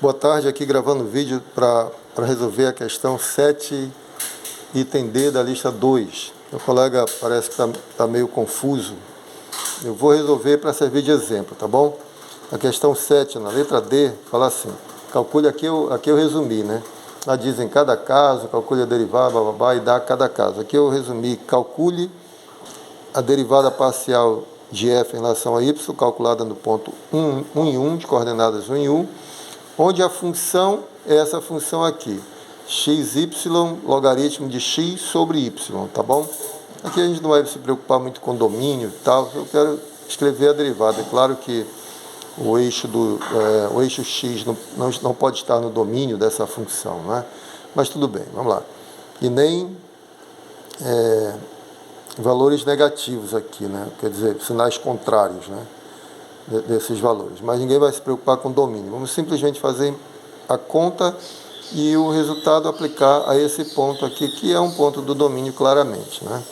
Boa tarde, aqui gravando vídeo para resolver a questão 7, item D da lista 2. Meu colega parece que está meio confuso. Eu vou resolver para servir de exemplo, tá bom? A questão 7, na letra D, fala assim, calcule, aqui eu resumi, né? Lá diz em cada caso, calcule a derivada, bababá, e dá cada caso. Aqui eu resumi, calcule a derivada parcial de f em relação a y, calculada no ponto 1 em 1, de coordenadas 1 em 1, onde a função é essa função aqui, xy logaritmo de x sobre y, tá bom? Aqui a gente não vai se preocupar muito com domínio e tal, eu quero escrever a derivada. É claro que o eixo x não pode estar no domínio dessa função, né? Mas tudo bem, vamos lá. E nem valores negativos aqui, né? Quer dizer, sinais contrários, né? Desses valores. Mas ninguém vai se preocupar com domínio. Vamos simplesmente fazer a conta e o resultado aplicar a esse ponto aqui, que é um ponto do domínio claramente, né?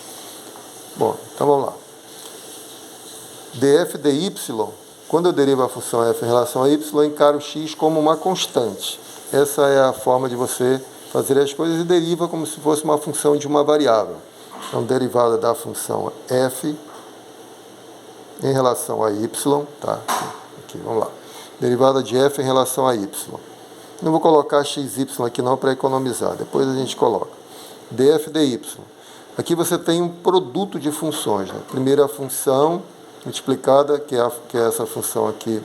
Bom, então vamos lá. df dy, quando eu derivo a função f em relação a y, eu encaro x como uma constante. Essa é a forma de você fazer as coisas e deriva como se fosse uma função de uma variável. Então, derivada da função f em relação a y, tá? Aqui, vamos lá. Derivada de f em relação a y. Não vou colocar xy aqui não para economizar, depois a gente coloca. df dy. Aqui você tem um produto de funções, né? Primeira função multiplicada, que é essa função aqui,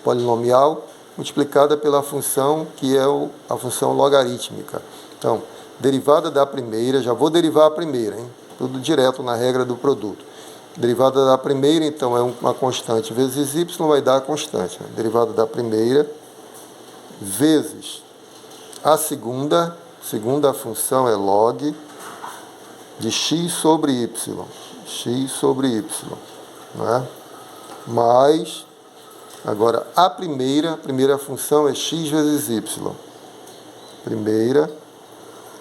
polinomial, multiplicada pela função que é a função logarítmica. Então, derivada da primeira, já vou derivar a primeira, hein? Tudo direto na regra do produto. Derivada da primeira, então, é uma constante vezes y, vai dar a constante, né? Derivada da primeira vezes a segunda função é log de x sobre y, né? Mais, agora, a primeira função é x vezes y, primeira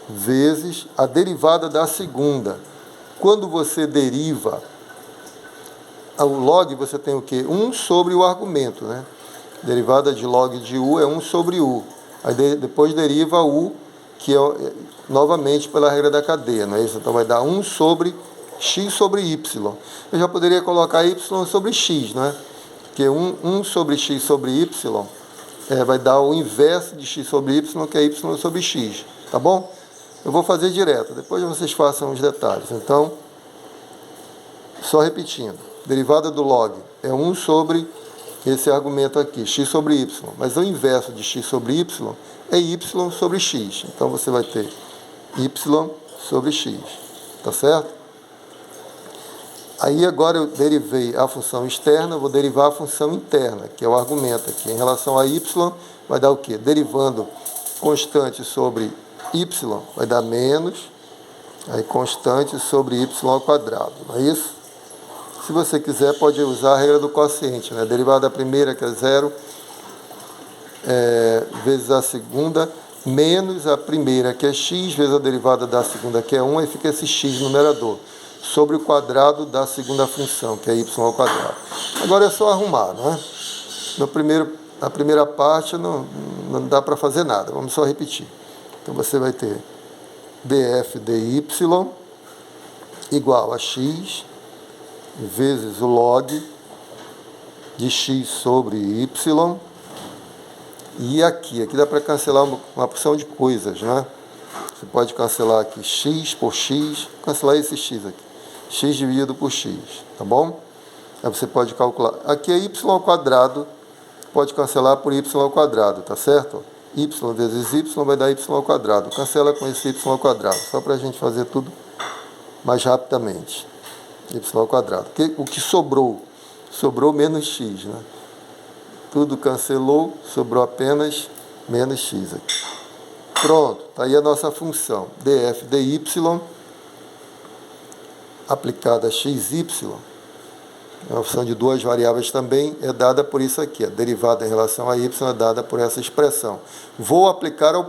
vezes a derivada da segunda. Quando você deriva o log, você tem o quê? 1 sobre o argumento, né? Derivada de log de u é 1 sobre u. Aí depois deriva u, que é novamente pela regra da cadeia, não é isso? Então vai dar 1 sobre x sobre y. Eu já poderia colocar y sobre x, né? Porque 1 sobre x sobre y vai dar o inverso de x sobre y, que é y sobre x. Tá bom? Eu vou fazer direto, depois vocês façam os detalhes. Então, só repetindo. Derivada do log é 1 sobre esse argumento aqui, x sobre y. Mas o inverso de x sobre y é y sobre x. Então, você vai ter y sobre x. Tá certo? Aí, agora eu derivei a função externa, vou derivar a função interna, que é o argumento aqui. Em relação a y, vai dar o quê? Derivando constante sobre y, vai dar menos, aí constante sobre y ao quadrado. Não é isso? Se você quiser, pode usar a regra do quociente, né? Derivada da primeira, que é 0, vezes a segunda, menos a primeira, que é x, vezes a derivada da segunda, que é 1, aí fica esse x numerador, sobre o quadrado da segunda função, que é y ao quadrado. Agora é só arrumar, não é? Na primeira parte não dá para fazer nada, vamos só repetir. Então você vai ter df dy igual a x vezes o log de x sobre y, e aqui dá para cancelar uma porção de coisas, né? Você pode cancelar aqui x por x, cancelar esse x aqui, x dividido por x, tá bom? Aí você pode calcular, aqui é y ao quadrado, pode cancelar por y ao quadrado, tá certo? Y vezes y vai dar y ao quadrado, cancela com esse y ao quadrado, só para a gente fazer tudo mais rapidamente. Y ao quadrado. O que sobrou? Sobrou menos x, né? Tudo cancelou, sobrou apenas menos x aqui. Pronto, está aí a nossa função. df dy aplicada a xy, é uma função de duas variáveis também, é dada por isso aqui. A derivada em relação a y é dada por essa expressão. Vou aplicar ao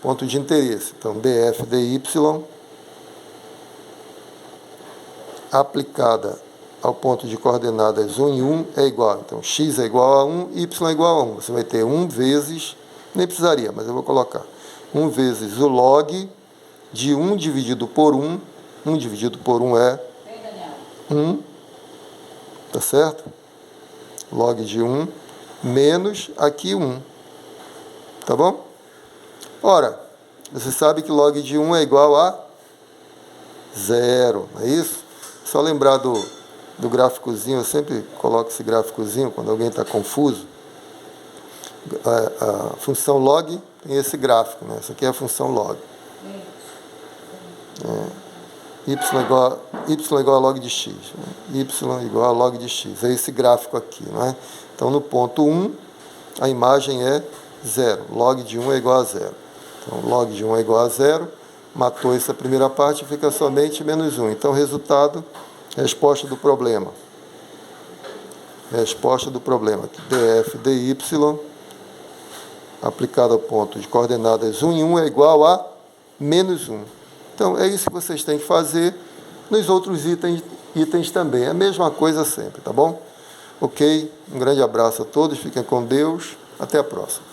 ponto de interesse. Então, df dy aplicada ao ponto de coordenadas 1 e 1 é igual. Então, x é igual a 1, y é igual a 1. Você vai ter 1 vezes, nem precisaria, mas eu vou colocar, 1 vezes o log de 1 dividido por 1. 1 dividido por 1 é 1, tá certo? Log de 1 menos aqui 1, tá bom? Ora, você sabe que log de 1 é igual a 0, não é isso? Só lembrar do gráficozinho, eu sempre coloco esse gráficozinho quando alguém está confuso. A função log tem esse gráfico, né? Essa aqui é a função log. Y igual a log de x. Né? Y igual a log de x. É esse gráfico aqui, não é? Então, no ponto 1, a imagem é 0. Log de 1 é igual a 0. Então, log de 1 é igual a 0. Matou essa primeira parte, fica somente menos 1. Então, resultado, resposta do problema. Resposta do problema. df dy, aplicado ao ponto de coordenadas 1 e 1 é igual a menos 1. Então, é isso que vocês têm que fazer nos outros itens também. É a mesma coisa sempre, tá bom? Ok? Um grande abraço a todos, fiquem com Deus. Até a próxima.